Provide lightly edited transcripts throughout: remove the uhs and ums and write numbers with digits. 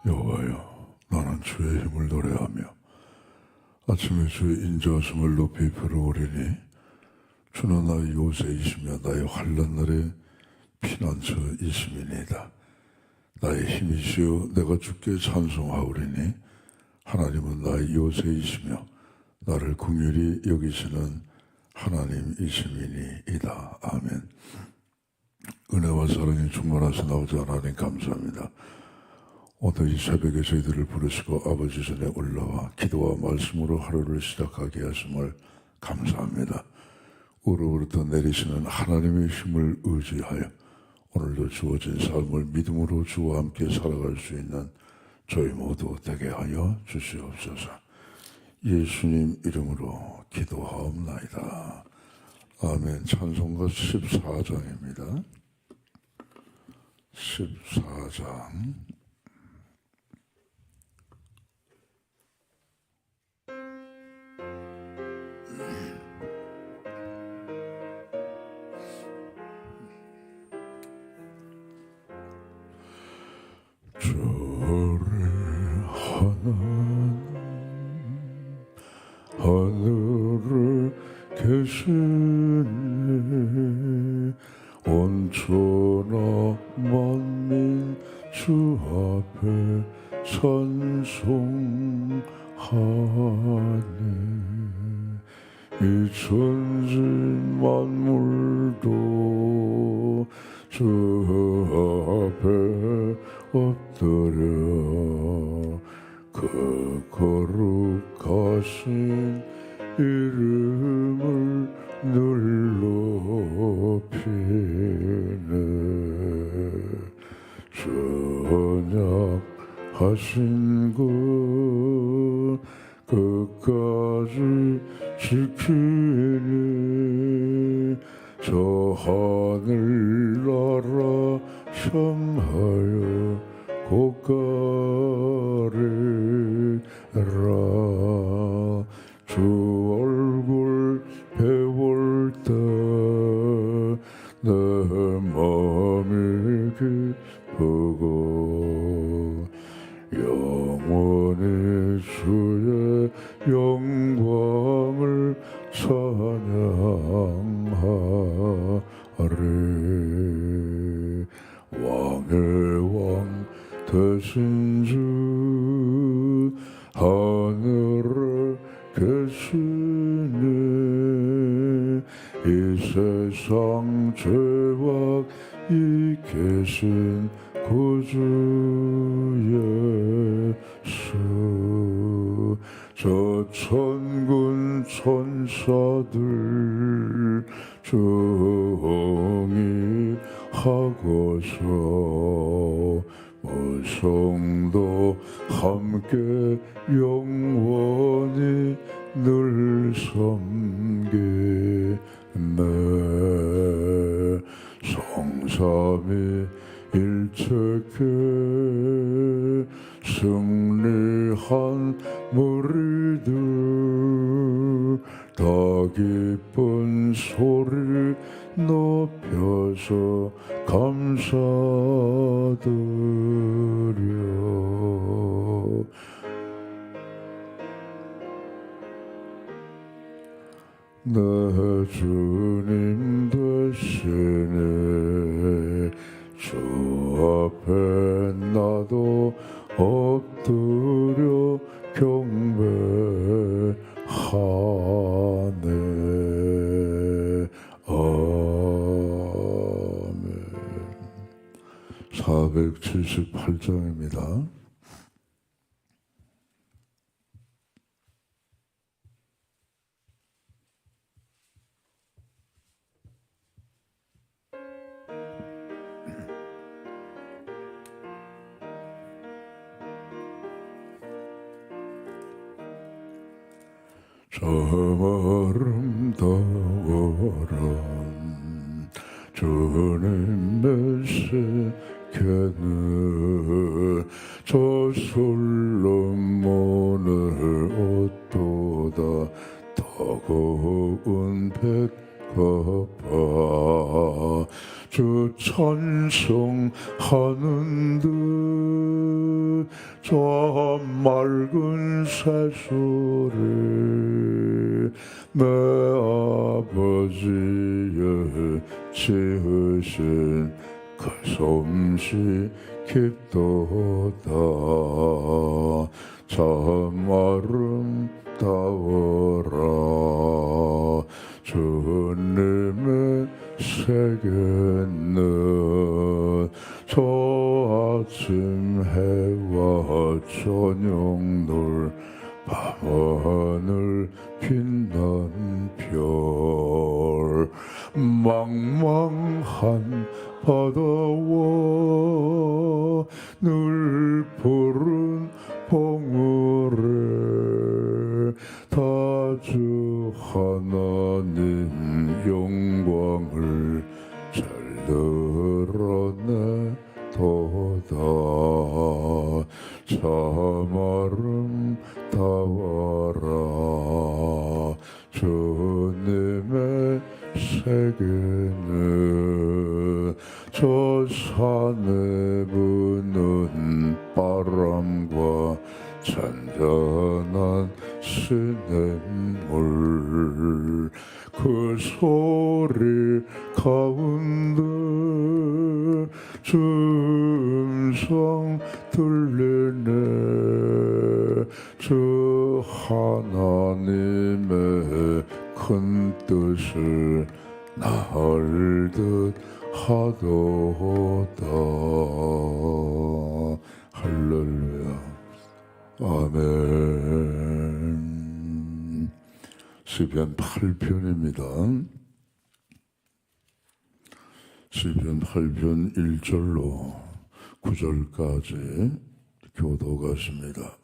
여호와여, 나는 주의 힘을 노래하며 아침에 주의 인자하심을 높이 부르오리니 주는 나의 요새이시며 나의 환난 날의 피난처이심이니이다. 나의 힘이시여 내가 주께 찬송하오리니 하나님은 나의 요새이시며 나를 긍휼히 여기시는 하나님이심이니이다. 아멘. 은혜와 사랑이 충만하신 아버지 하나님 감사합니다. 오늘 이 새벽에 저희들을 부르시고 아버지 전에 올라와 기도와 말씀으로 하루를 시작하게 하심을 감사합니다. 우로부터 내리시는 하나님의 힘을 의지하여 오늘도 주어진 삶을 믿음으로 주와 함께 살아갈 수 있는 저희 모두 되게 하여 주시옵소서. 예수님 이름으로 기도하옵나이다. 아멘. 찬송가 14장입니다. 14장. 주를 하늘을 계시네 온천하 만민 주 앞에 찬송하네 이 천지 만물도 주 앞에 엎드려 그 거룩하신 이름을 늘 높이네 전약하신 그 끝까지 지키니 저 하늘나라 향하여 고가리라 주 얼굴 배울 때 내 마음이 기쁘고 영원히 주의 영광을 찬양하리 왕의 왕 되신 주 하늘에 계시네 이 세상 죄악 이 계신 구주 예수 저 천군 천사들 정의하고서 무성도 함께 영원히 늘 섬기네 성삼위 일체께 승리한 무리들 다 기쁜 소리를 높여서 감사드려 내 주님 되시네 주 앞에 나도 엎드려 경배하네 아멘. 478장입니다. 저 아름다워라 주님의 새겨는 저 솔로몬의 옷보다 더 고운 백합화 주 찬송하는 듯 저 맑은 새소리 내 아버지의 지으신 그 솜씨 깊도다 참 아름다워라 주님의 세계는 저 아침 해와 저녁 놀 밤하늘 빛난 별 망망한 바다와 늘 푸른 봉우리 다주 하나님 영광을 잘 드러내도다 참 아름다워라 주님의 세계는 저 산에 부는 바람과 잔잔한 시냇물 그 소리 가운데 음성 들리네 저 하나님의 큰 뜻을 나을 듯 하도다 할렐루야 아멘 시편 8편입니다 시편 8편 1절로 9절까지 교도가십니다.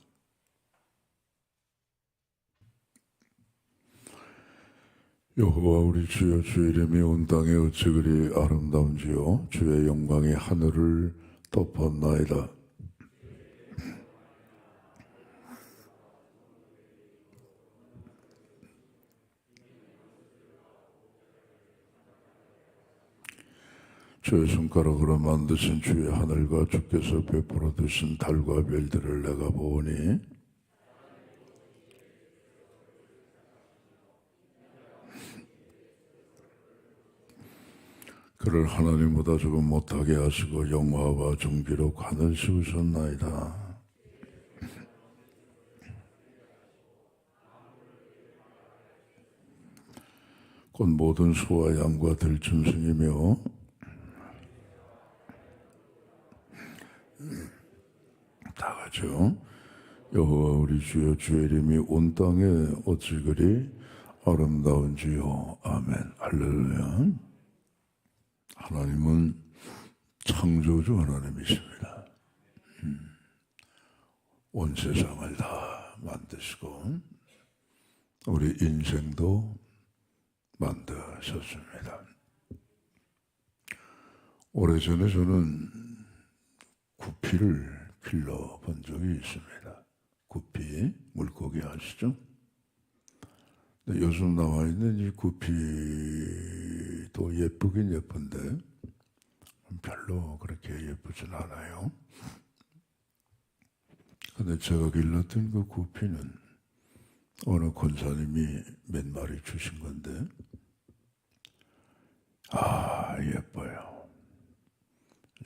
여호와 우리 주여 주의 이름이 온 땅에 어찌 그리 아름다운지요 주의 영광이 하늘을 덮었나이다. 주의 손가락으로 만드신 주의 하늘과 주께서 베풀어 두신 달과 별들을 내가 보니 그를 하나님보다 조금 못하게 하시고 영화와 존귀로 관을 씌우셨나이다. 곧 모든 소와 양과 들짐승이며 다 같이요. 여호와 우리 주여 주의 이름이 온 땅에 어찌 그리 아름다운지요. 아멘. 할렐루야. 하나님은 창조주 하나님이십니다. 온 세상을 다 만드시고 우리 인생도 만드셨습니다. 오래전에 저는 구피를 길러본 적이 있습니다. 구피, 물고기 아시죠? 근데 요즘 나와 있는 이 구피도 예쁘긴 예쁜데 별로 그렇게 예쁘진 않아요. 근데 제가 길렀던 그 구피는 어느 권사님이 몇 마리 주신 건데 예뻐요.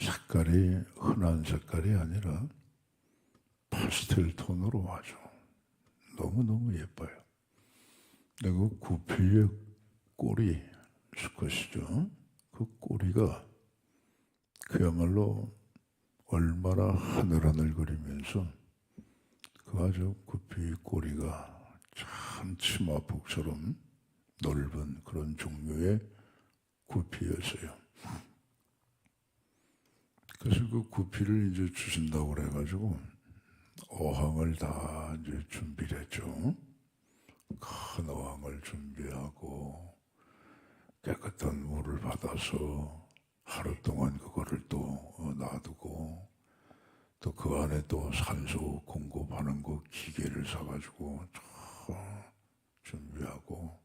색깔이 흔한 색깔이 아니라 파스텔 톤으로 아주 너무너무 예뻐요. 근데 그 구피의 꼬리 수컷이죠. 그 꼬리가 그야말로 얼마나 하늘하늘거리면서 그 아주 구피 꼬리가 참 치마폭처럼 넓은 그런 종류의 구피였어요. 그래서 그 구피를 이제 주신다고 그래가지고 어항을 다 이제 준비를 했죠. 큰 어항을 준비하고 깨끗한 물을 받아서 하루 동안 그거를 또 놔두고 또 그 안에 또 산소 공급하는 거 기계를 사가지고 준비하고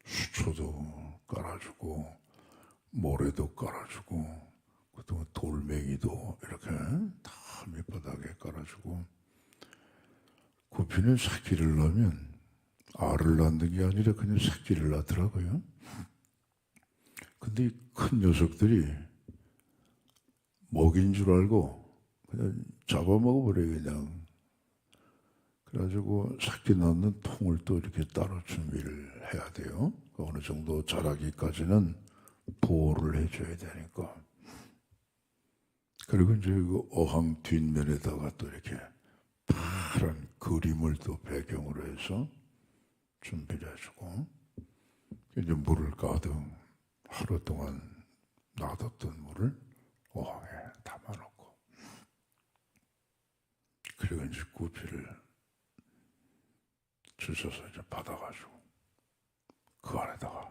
수초도 깔아주고 모래도 깔아주고 그동안 돌멩이도 이렇게 다 밑바닥에 깔아주고, 구피는 새끼를 낳으면 알을 낳는 게 아니라 그냥 새끼를 낳더라고요. 근데 이 큰 녀석들이 먹인 줄 알고 그냥 잡아먹어버려 그냥. 그래가지고 새끼 낳는 통을 또 이렇게 따로 준비를 해야 돼요. 어느 정도 자라기까지는 보호를 해줘야 되니까. 그리고 이제 그 어항 뒷면에다가 또 이렇게 파란 그림을 또 배경으로 해서 준비를 해주고, 이제 물을 가득 하루 동안 놔뒀던 물을 어항에 담아놓고, 그리고 이제 구피를 주셔서 이제 받아가지고 그 안에다가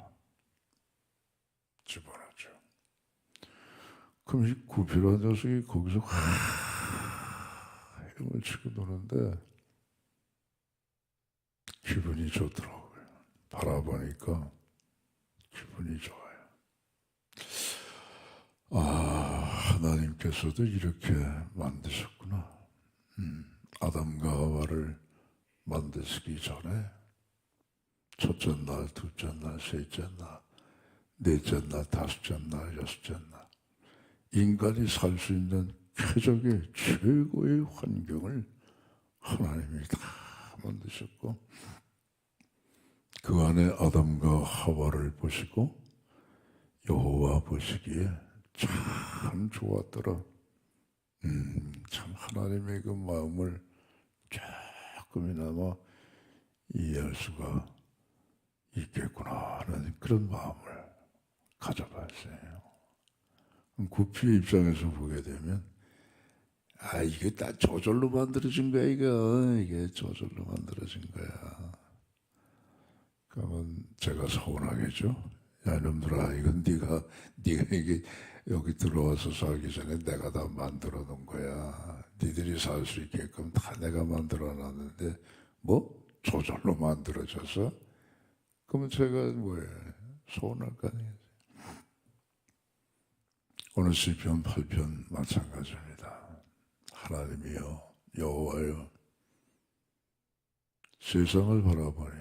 집어넣죠. 그럼 이 구피라는 녀석이 거기서 헤엄을 치고 노는데 기분이 좋더라고요. 바라보니까 기분이 좋아요. 아, 하나님께서도 이렇게 만드셨구나. 아담과 하와를 만드시기 전에 첫째 날, 둘째 날, 셋째 날, 넷째 날, 다섯째 날, 여섯째 날, 인간이 살 수 있는 쾌적의 최고의 환경을 하나님이 다 만드셨고, 그 안에 아담과 하와를 보시고 여호와 보시기에 참 좋았더라. 참 하나님의 그 마음을 조금이나마 이해할 수가 있겠구나 하는 그런 마음을 가져봤어요. 구피의 입장에서 보게 되면, 아, 이게 다 저절로 만들어진 거야, 이게 저절로 만들어진 거야. 그러면 제가 서운하겠죠? 야, 이놈들아, 이건 네가 이게 여기 들어와서 살기 전에 내가 다 만들어 놓은 거야. 니들이 살 수 있게끔 다 내가 만들어 놨는데, 뭐? 저절로 만들어져서? 그러면 제가 뭐예요? 서운할 거 아니에요? 오늘 시편 8편 마찬가지입니다. 하나님이여, 여호와여, 세상을 바라보니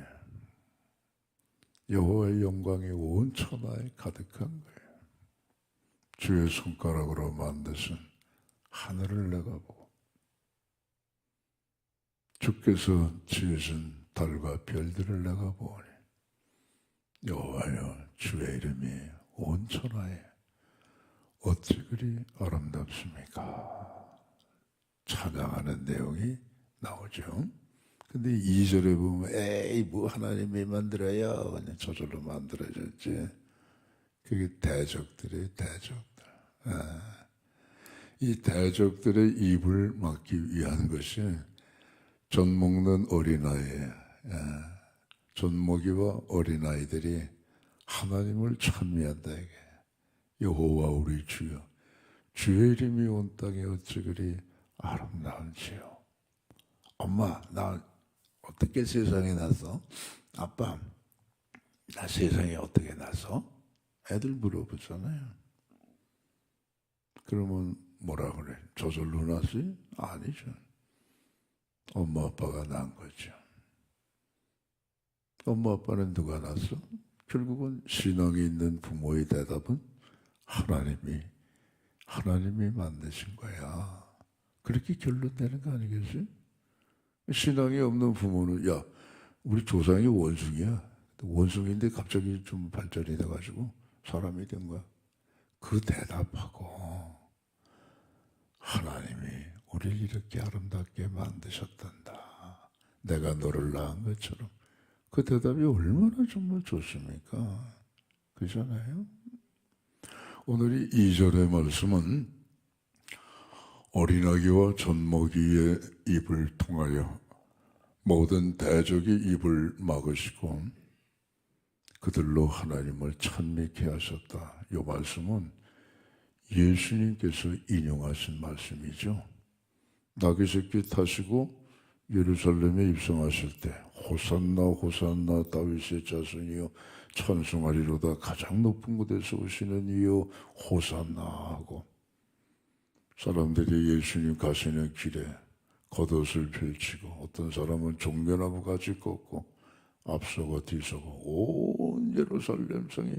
여호와의 영광이 온 천하에 가득한 거예요. 주의 손가락으로 만드신 하늘을 내다보고 주께서 지으신 달과 별들을 내다보니 여호와여, 주의 이름이 온 천하에 어찌 그리 아름답습니까? 찬양하는 내용이 나오죠. 근데 2절에 보면 에이 뭐 하나님이 만들어요, 그냥 저절로 만들어졌지. 그게 대적들의 대적들. 이 대적들의 입을 막기 위한 것이 젖 먹는 어린아이, 젖먹이와 어린아이들이 하나님을 찬미한다 이게. 여호와 우리 주여, 주의 이름이 온 땅에 어찌 그리 아름다운지요. 엄마, 나 어떻게 세상에 났어? 아빠, 나 세상에 어떻게 났어? 애들 물어보잖아요. 그러면 뭐라 그래? 저절로 났어요? 아니죠. 엄마 아빠가 낳은 거죠. 엄마 아빠는 누가 낳았어? 결국은 신앙이 있는 부모의 대답은 하나님이 만드신 거야. 그렇게 결론되는 거 아니겠어요? 신앙이 없는 부모는, 야, 우리 조상이 원숭이야. 원숭이인데 갑자기 좀 발전이 돼가지고 사람이 된 거야. 그 대답하고 하나님이 우리를 이렇게 아름답게 만드셨단다. 내가 너를 낳은 것처럼. 그 대답이 얼마나 정말 좋습니까? 그렇잖아요? 오늘 이 2절의 말씀은 어린아기와 젖먹이의 입을 통하여 모든 대적의 입을 막으시고 그들로 하나님을 찬미케 하셨다. 이 말씀은 예수님께서 인용하신 말씀이죠. 나귀 새끼 타시고 예루살렘에 입성하실 때 호산나 호산나 다윗의 자손이여 찬송하리로다, 가장 높은 곳에서 오시는 이여 호산나 하고 사람들이 예수님 가시는 길에 겉옷을 펼치고 어떤 사람은 종려나무 가지 꺾고 앞서고 뒤서고 온 예루살렘 성이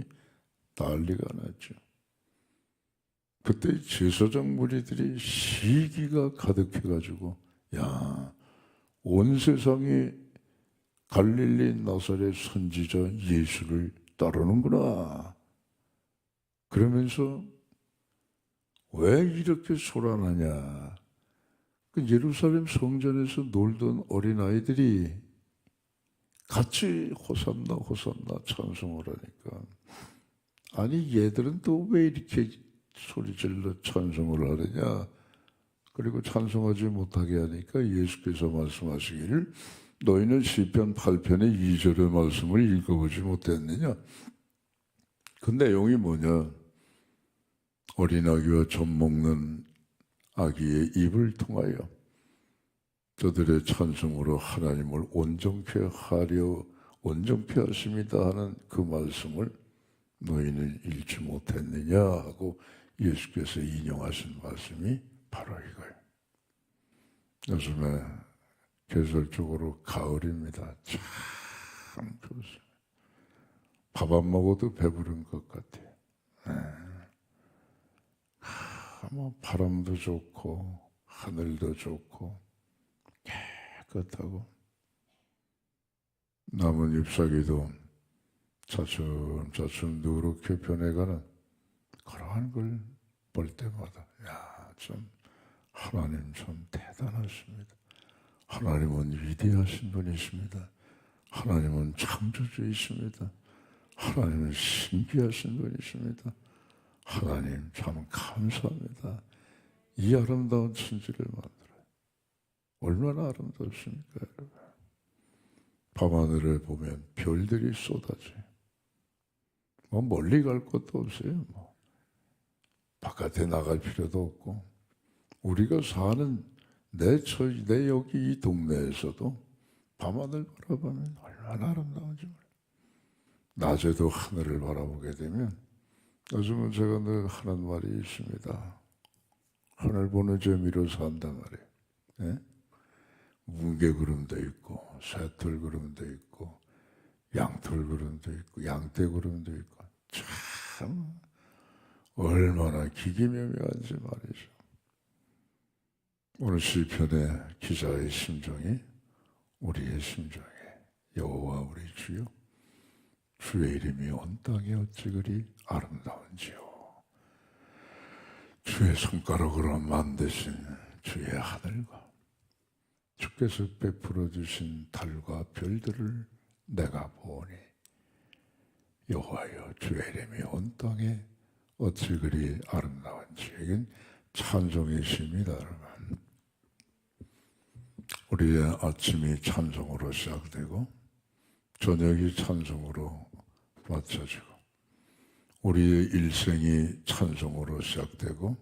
난리가 났죠. 그때 제사장 무리들이 시기가 가득해가지고 야, 온 세상이 갈릴리 나사렛 선지자 예수를 따르는구나. 그러면서 왜 이렇게 소란하냐. 그 예루살렘 성전에서 놀던 어린아이들이 같이 호산나 호산나 찬송을 하니까 아니 얘들은 또 왜 이렇게 소리질러 찬송을 하느냐. 그리고 찬송하지 못하게 하니까 예수께서 말씀하시기를 너희는 시편 8편의 2절의 말씀을 읽어보지 못했느냐. 그 내용이 뭐냐. 어린아기와 젖 먹는 아기의 입을 통하여 저들의 찬송으로 하나님을 온전케 하십니다 하는 그 말씀을 너희는 읽지 못했느냐 하고 예수께서 인용하신 말씀이 바로 이거예요. 요즘에 계절적으로 가을입니다. 참 좋습니다. 밥 안 먹어도 배부른 것 같아요. 뭐 바람도 좋고 하늘도 좋고 깨끗하고 나뭇 잎사귀도 차츰차츰 누렇게 변해가는 그러한 걸 볼 때마다 야, 참 하나님 참 대단하십니다. 하나님은 위대하신 분이십니다. 하나님은 창조주이십니다. 하나님은 신비하신 분이십니다. 하나님 참 감사합니다. 이 아름다운 천지를 만들어요. 얼마나 아름답습니까, 여러분? 밤하늘을 보면 별들이 쏟아져요. 뭐 멀리 갈 것도 없어요. 뭐 바깥에 나갈 필요도 없고 우리가 사는 내 여기 이 동네에서도 밤하늘 바라보면 얼마나 아름다운지 몰라요. 낮에도 하늘을 바라보게 되면 요즘은 제가 늘 하는 말이 있습니다. 하늘 보는 재미로 산단 말이에요. 예? 뭉게구름도 있고 새털구름도 있고 양털구름도 있고 양떼구름도 있고 참 얼마나 기기묘묘한지 말이죠. 오늘 시편의 기자의 심정이 우리의 심정이에요. 여호와 우리 주여 주의 이름이 온 땅에 어찌 그리 아름다운지요. 주의 손가락으로 만드신 주의 하늘과 주께서 베풀어 주신 달과 별들을 내가 보니 여호와여 주의 이름이 온 땅에 어찌 그리 아름다운지. 이건 찬송의 시입니다, 여러분. 우리의 아침이 찬송으로 시작되고 저녁이 찬송으로 맞춰지고 우리의 일생이 찬송으로 시작되고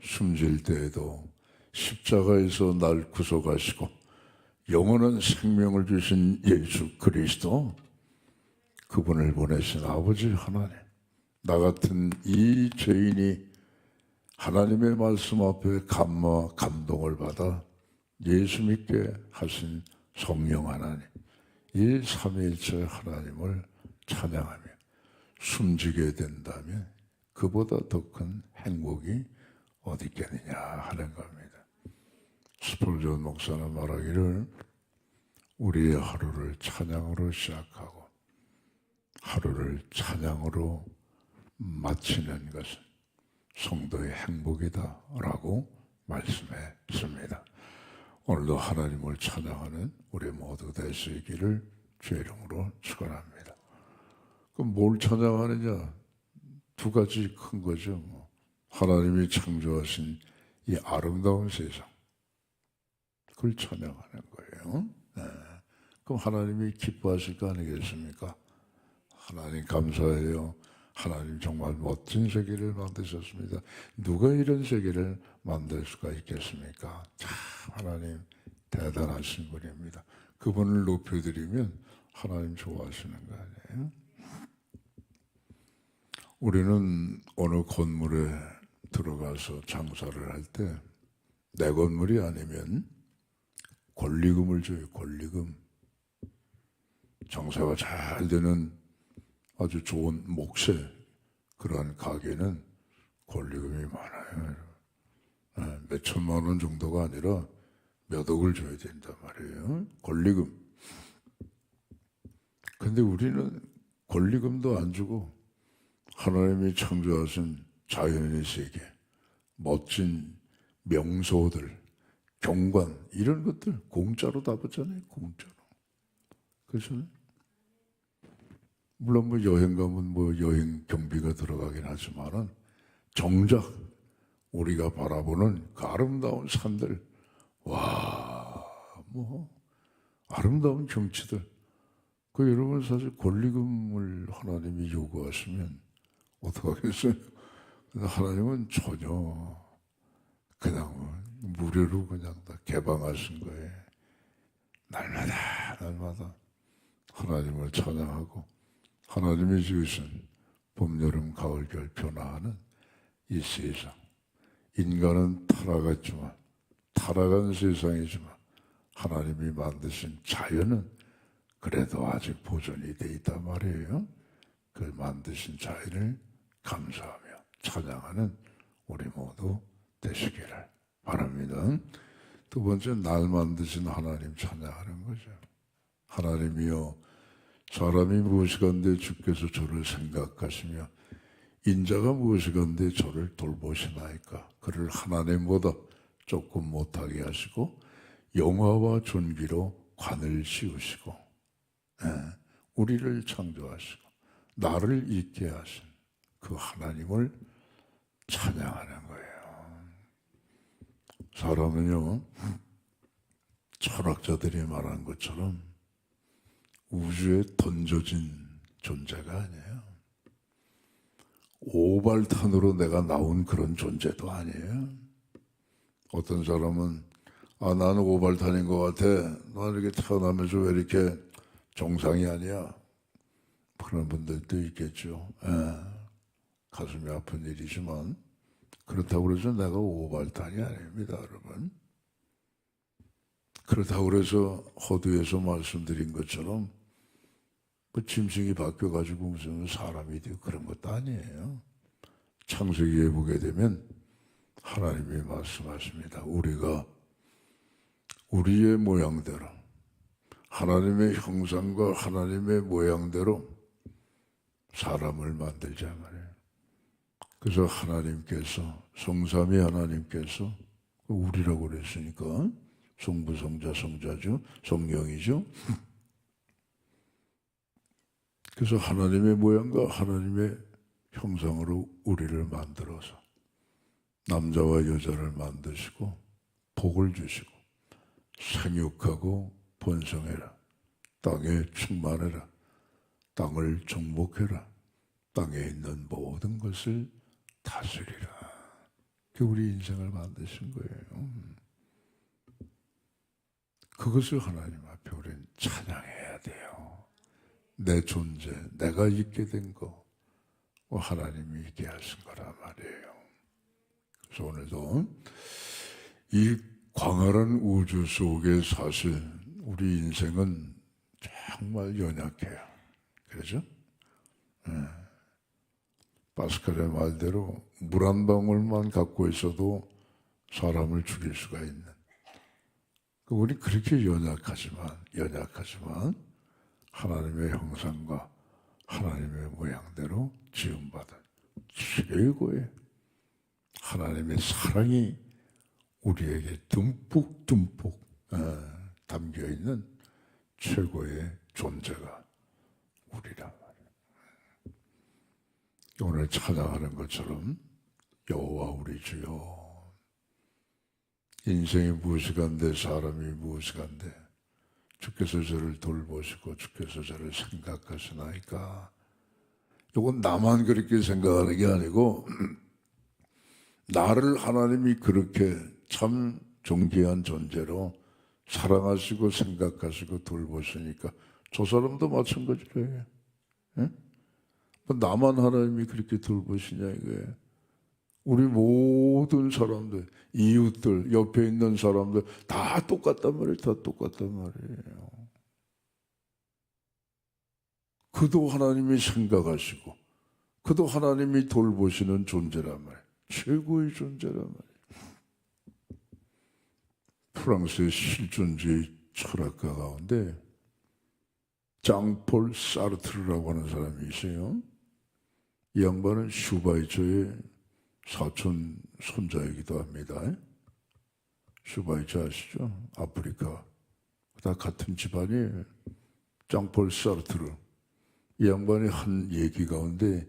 숨질 때에도 십자가에서 날 구속하시고 영원한 생명을 주신 예수 그리스도 그분을 보내신 아버지 하나님, 나 같은 이 죄인이 하나님의 말씀 앞에 감동을 받아 예수 믿게 하신 성령 하나님, 이 삼위일체 하나님을 찬양하며 숨지게 된다면 그보다 더 큰 행복이 어디 있겠느냐 하는 겁니다. 스폴전 목사는 말하기를 우리의 하루를 찬양으로 시작하고 하루를 찬양으로 마치는 것은 성도의 행복이다라고 말씀했습니다. 오늘도 하나님을 찬양하는 우리 모두 될 수 있기를 주의 이름으로 축원합니다. 그럼 뭘 찬양하느냐? 두 가지 큰 거죠. 하나님이 창조하신 이 아름다운 세상, 그걸 찬양하는 거예요. 네. 그럼 하나님이 기뻐하실 거 아니겠습니까? 하나님 감사해요. 하나님 정말 멋진 세계를 만드셨습니다. 누가 이런 세계를 만들 수가 있겠습니까? 참 하나님 대단하신 분입니다. 그분을 높여드리면 하나님 좋아하시는 거 아니에요? 우리는 어느 건물에 들어가서 장사를 할 때 내 건물이 아니면 권리금을 줘요. 권리금. 장사가 잘 되는 아주 좋은 목세 그러한 가게는 권리금이 많아요. 몇 천만 원 정도가 아니라 몇 억을 줘야 된단 말이에요. 권리금. 근데 우리는 권리금도 안 주고 하나님이 창조하신 자연의 세계, 멋진 명소들, 경관 이런 것들 공짜로 다 받잖아요. 공짜로. 그렇잖아요. 물론 뭐 여행 가면 뭐 여행 경비가 들어가긴 하지만은 정작 우리가 바라보는 그 아름다운 산들, 와, 뭐 아름다운 경치들. 그 여러분 사실 권리금을 하나님이 요구하시면 어떡하겠어요? 근데 하나님은 전혀 그냥 무료로 그냥 다 개방하신 거예요. 날마다 하나님을 찬양하고 하나님이 지으신 봄, 여름, 가을, 겨울 변화하는 이 세상. 인간은 타락했지만 타락한 세상이지만 하나님이 만드신 자연은 그래도 아직 보존이 돼 있단 말이에요. 그 만드신 자연을 감사하며 찬양하는 우리 모두 되시기를 바랍니다. 두 번째, 날 만드신 하나님 찬양하는 거죠. 하나님이여, 사람이 무엇이건대 주께서 저를 생각하시며 인자가 무엇이건대 저를 돌보시나이까. 그를 하나님보다 조금 못하게 하시고 영화와 존귀로 관을 씌우시고 우리를 창조하시고 나를 있게 하신 그 하나님을 찬양하는 거예요. 사람은요, 철학자들이 말한 것처럼 우주에 던져진 존재가 아니에요. 오발탄으로 내가 나온 그런 존재도 아니에요. 어떤 사람은 나는 오발탄인 것 같아. 난 이렇게 태어나면서 왜 이렇게 정상이 아니야? 그런 분들도 있겠죠. 가슴이 아픈 일이지만 그렇다고 해서 내가 오발탄이 아닙니다, 여러분. 그렇다고 해서 허두에서 말씀드린 것처럼 그 짐승이 바뀌어가지고 무슨 사람이 되고 그런 것도 아니에요. 창세기에 보게 되면 하나님이 말씀하십니다. 우리가 우리의 모양대로 하나님의 형상과 하나님의 모양대로 사람을 만들자 말이에요. 그래서 하나님께서 성삼위 하나님께서 우리라고 그랬으니까 성부, 성자, 성자죠. 성령이죠. 그래서 하나님의 모양과 하나님의 형상으로 우리를 만들어서 남자와 여자를 만드시고 복을 주시고 생육하고 번성해라. 땅에 충만해라. 땅을 정복해라. 땅에 있는 모든 것을 다스리라. 그 우리 인생을 만드신 거예요. 그것을 하나님 앞에 우리는 찬양해야 돼요. 내 존재, 내가 있게 된 거, 하나님이 있게 하신 거란 말이에요. 그래서 오늘도 이 광활한 우주 속에 사실 우리 인생은 정말 연약해요. 그렇죠? 파스칼의 말대로 물 한 방울만 갖고 있어도 사람을 죽일 수가 있는. 우리 그렇게 연약하지만 하나님의 형상과 하나님의 모양대로 지음받은 최고의 하나님의 사랑이 우리에게 듬뿍 담겨있는 최고의 존재가 우리란 말이에요. 오늘 찬양하는 것처럼 여호와 우리 주여, 인생이 무엇이간데 사람이 무엇이간데 주께서 저를 돌보시고 주께서 저를 생각하시나이까. 이건 나만 그렇게 생각하는 게 아니고 나를 하나님이 그렇게 참 존귀한 존재로 사랑하시고 생각하시고 돌보시니까 저 사람도 마찬가지래요. 나만 하나님이 그렇게 돌보시냐 이거예요. 우리 모든 사람들, 이웃들, 옆에 있는 사람들 다 똑같단 말이에요. 다 똑같단 말이에요. 그도 하나님이 생각하시고 그도 하나님이 돌보시는 존재란 말이에요. 최고의 존재란 말이에요. 프랑스의 실존주의 철학가 가운데 장폴 사르트르라고 하는 사람이 있어요. 이 양반은 슈바이처의 사촌 손자이기도 합니다. 슈바이처 아시죠? 아프리카. 다 같은 집안이에요. 장폴 사르트르. 이 양반이 한 얘기 가운데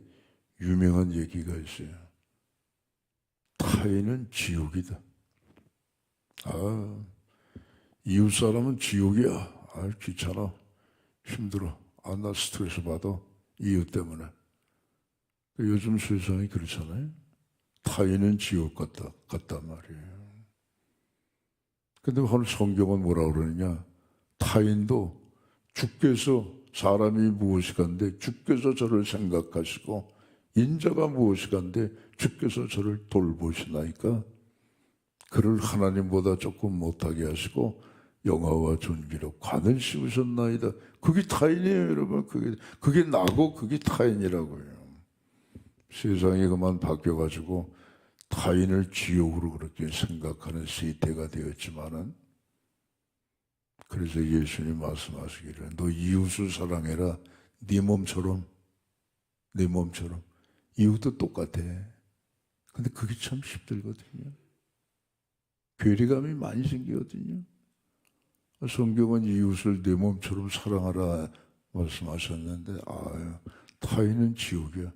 유명한 얘기가 있어요. 타인은 지옥이다. 이웃 사람은 지옥이야. 귀찮아. 힘들어. 나 스트레스 받아. 이웃 때문에. 요즘 세상이 그렇잖아요. 타인은 지옥 같단 말이에요. 근데 오늘 성경은 뭐라 그러느냐. 타인도 주께서 사람이 무엇이간데 주께서 저를 생각하시고 인자가 무엇이간데 주께서 저를 돌보시나이까 그를 하나님보다 조금 못하게 하시고 영화와 존귀로 관을 씌우셨나이다. 그게 타인이에요, 여러분. 그게 나고 그게 타인이라고요. 세상이 그만 바뀌어가지고 타인을 지옥으로 그렇게 생각하는 세태가 되었지만은 그래서 예수님 말씀하시기를 너 이웃을 사랑해라. 네 몸처럼 이웃도 똑같아. 근데 그게 참 힘들거든요. 괴리감이 많이 생기거든요. 성경은 이웃을 내 몸처럼 사랑하라 말씀하셨는데 타인은 지옥이야.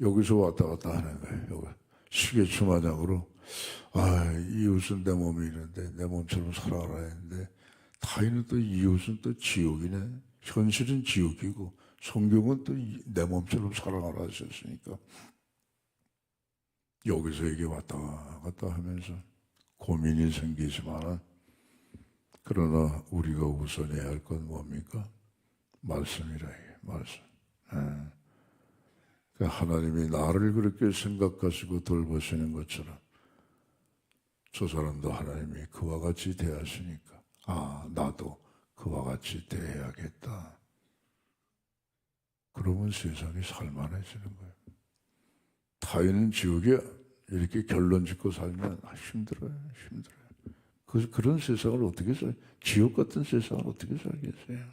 여기서 왔다 갔다 하는 거예요. 여기 시계추 마냥으로 이웃은 내 몸이 있는데 내 몸처럼 사랑하라 했는데 타인은 또 이웃은 또 지옥이네. 현실은 지옥이고 성경은 또 내 몸처럼 사랑하라 하셨으니까 여기서 이게 왔다 갔다 하면서 고민이 생기지만 그러나 우리가 우선해야 할 건 뭡니까? 말씀이라 이게 말씀. 하나님이 나를 그렇게 생각하시고 돌보시는 것처럼 저 사람도 하나님이 그와 같이 대하시니까 나도 그와 같이 대해야겠다. 그러면 세상이 살만해지는 거예요. 타인은 지옥이야. 이렇게 결론 짓고 살면 힘들어요. 그런 세상을 어떻게 지옥 같은 세상을 어떻게 살겠어요?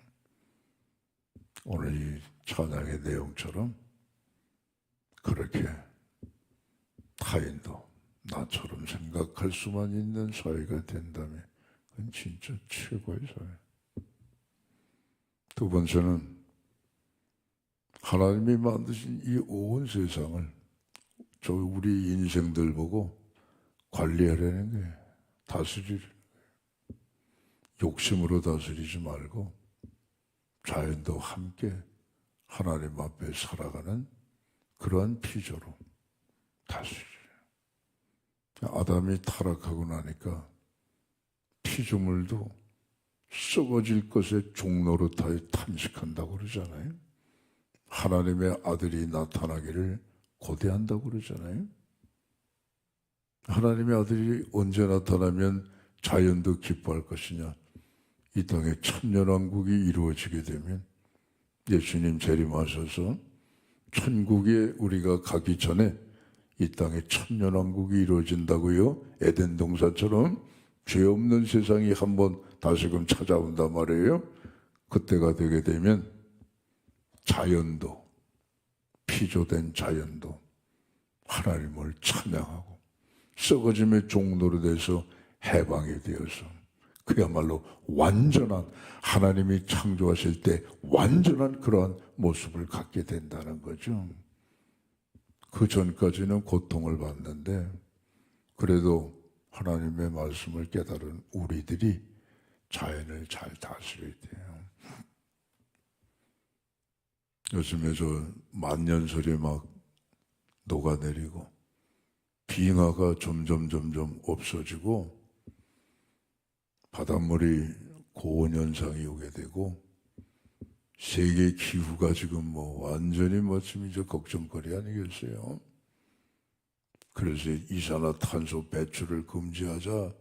오늘 이 찬양의 내용처럼 그렇게 타인도 나처럼 생각할 수만 있는 사회가 된다면 그건 진짜 최고의 사회. 두 번째는 하나님이 만드신 이 온 세상을 우리 인생들 보고 관리하려는 거예요. 다스리는 거예요. 욕심으로 다스리지 말고 자연도 함께 하나님 앞에 살아가는 그러한 피조로 다스려요. 아담이 타락하고 나니까 피조물도 썩어질 것의 종로로 탄식한다고 그러잖아요. 하나님의 아들이 나타나기를 고대한다고 그러잖아요. 하나님의 아들이 언제 나타나면 자연도 기뻐할 것이냐. 이 땅에 천년왕국이 이루어지게 되면 예수님 재림하셔서 천국에 우리가 가기 전에 이 땅에 천년왕국이 이루어진다고요. 에덴 동산처럼 죄 없는 세상이 한번 다시금 찾아온단 말이에요. 그때가 되게 되면 자연도 피조된 자연도 하나님을 찬양하고 썩어짐의 종로로 돼서 해방이 되어서 그야말로 완전한 하나님이 창조하실 때 완전한 그러한 모습을 갖게 된다는 거죠. 그 전까지는 고통을 받는데 그래도 하나님의 말씀을 깨달은 우리들이 자연을 잘 다스려야 돼요. 요즘에 만년설이 막 녹아내리고 빙하가 점점 없어지고 바닷물이 고온 현상이 오게 되고 세계 기후가 지금 완전히 지금 이제 걱정거리 아니겠어요? 그래서 이산화탄소 배출을 금지하자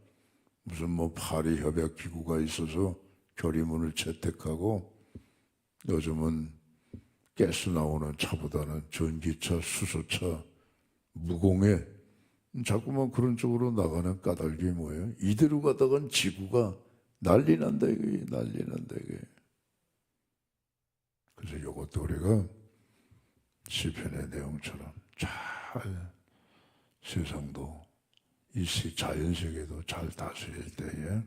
무슨 뭐 파리 협약 기구가 있어서 결의문을 채택하고 요즘은 가스 나오는 차보다는 전기차, 수소차, 무공해 자꾸만 그런 쪽으로 나가는 까닭이 뭐예요? 이대로 가다간 지구가 난리 난다 이게, 난리 난다 이게. 그래서 이것도 우리가 시편의 내용처럼 잘 세상도 이 자연세계도 잘 다스릴 때에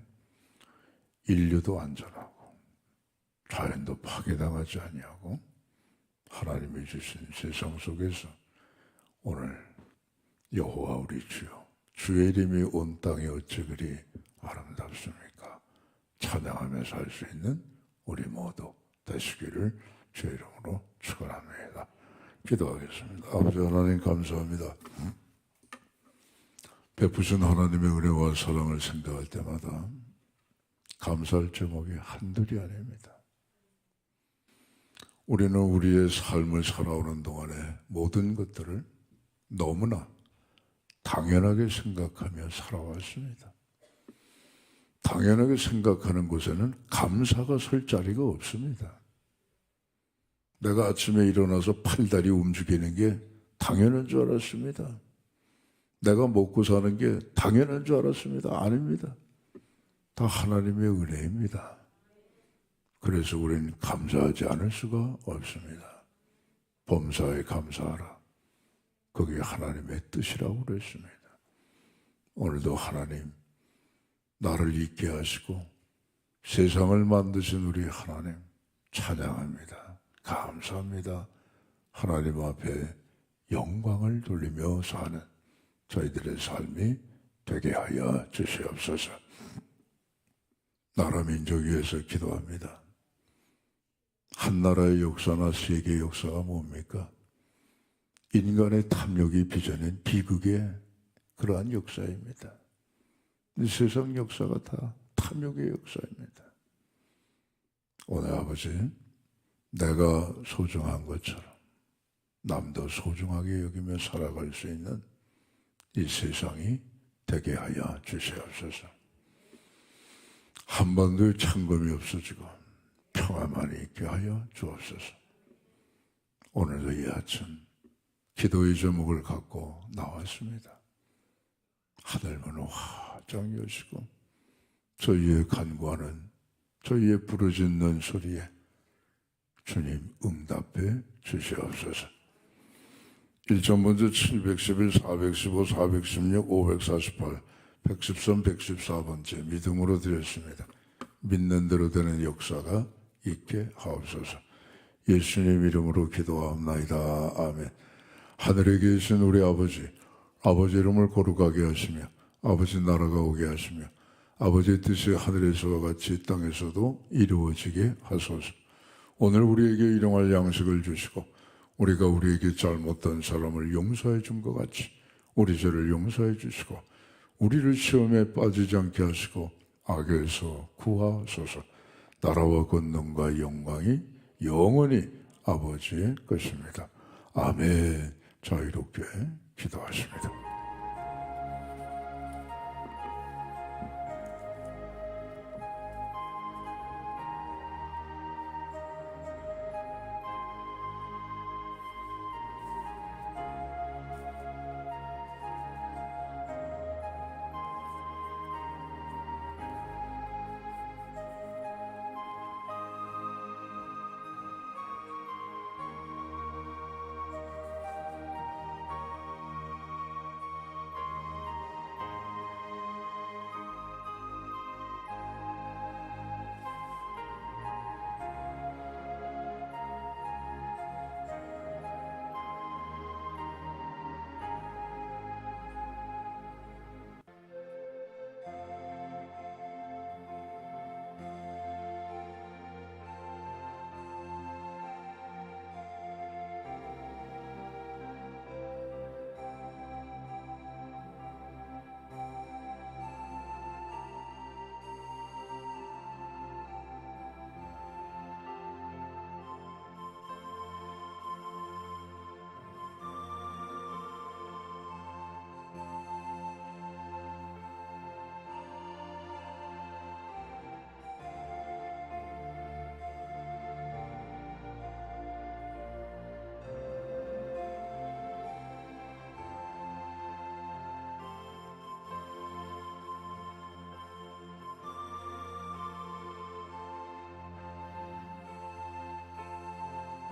인류도 안전하고 자연도 파괴당하지 아니하고 하나님이 주신 세상 속에서 오늘 여호와 우리 주여 주의 이름이 온 땅에 어찌 그리 아름답습니까? 찬양하며 살 수 있는 우리 모두 되시기를 주의 이름으로 축원합니다. 기도하겠습니다. 아버지 하나님 감사합니다. 베푸신 하나님의 은혜와 사랑을 생각할 때마다 감사할 제목이 한둘이 아닙니다. 우리는 우리의 삶을 살아오는 동안에 모든 것들을 너무나 당연하게 생각하며 살아왔습니다. 당연하게 생각하는 곳에는 감사가 설 자리가 없습니다. 내가 아침에 일어나서 팔다리 움직이는 게 당연한 줄 알았습니다. 내가 먹고 사는 게 당연한 줄 알았습니다. 아닙니다. 다 하나님의 은혜입니다. 그래서 우리는 감사하지 않을 수가 없습니다. 범사에 감사하라. 그게 하나님의 뜻이라고 그랬습니다. 오늘도 하나님 나를 있게 하시고 세상을 만드신 우리 하나님 찬양합니다. 감사합니다. 하나님 앞에 영광을 돌리며 사는 저희들의 삶이 되게 하여 주시옵소서. 나라 민족 위해서 기도합니다. 한 나라의 역사나 세계의 역사가 뭡니까? 인간의 탐욕이 빚어낸 비극의 그러한 역사입니다. 이 세상 역사가 다 탐욕의 역사입니다. 오늘 아버지, 내가 소중한 것처럼 남도 소중하게 여기며 살아갈 수 있는 이 세상이 되게 하여 주시옵소서. 한반도에 창검이 없어지고 평화만이 있게 하여 주옵소서. 오늘도 이 아침 기도의 제목을 갖고 나왔습니다. 하늘문을 활짝 여시고 저희의 간구하는 저희의 부르짖는 소리에 주님 응답해 주시옵소서. 1장 711, 415, 416, 548, 113, 114번째 믿음으로 드렸습니다. 믿는 대로 되는 역사가 있게 하옵소서. 예수님 이름으로 기도하옵나이다. 아멘. 하늘에 계신 우리 아버지, 아버지 이름을 거룩하게 하시며 아버지 나라가 오게 하시며 아버지의 뜻이 하늘에서와 같이 땅에서도 이루어지게 하소서. 오늘 우리에게 일용할 양식을 주시고 우리가 우리에게 잘못한 사람을 용서해 준 것 같이 우리 죄를 용서해 주시고 우리를 시험에 빠지지 않게 하시고 악에서 구하소서. 나라와 권능과 영광이 영원히 아버지의 것입니다. 아멘. 자유롭게 기도하십니다.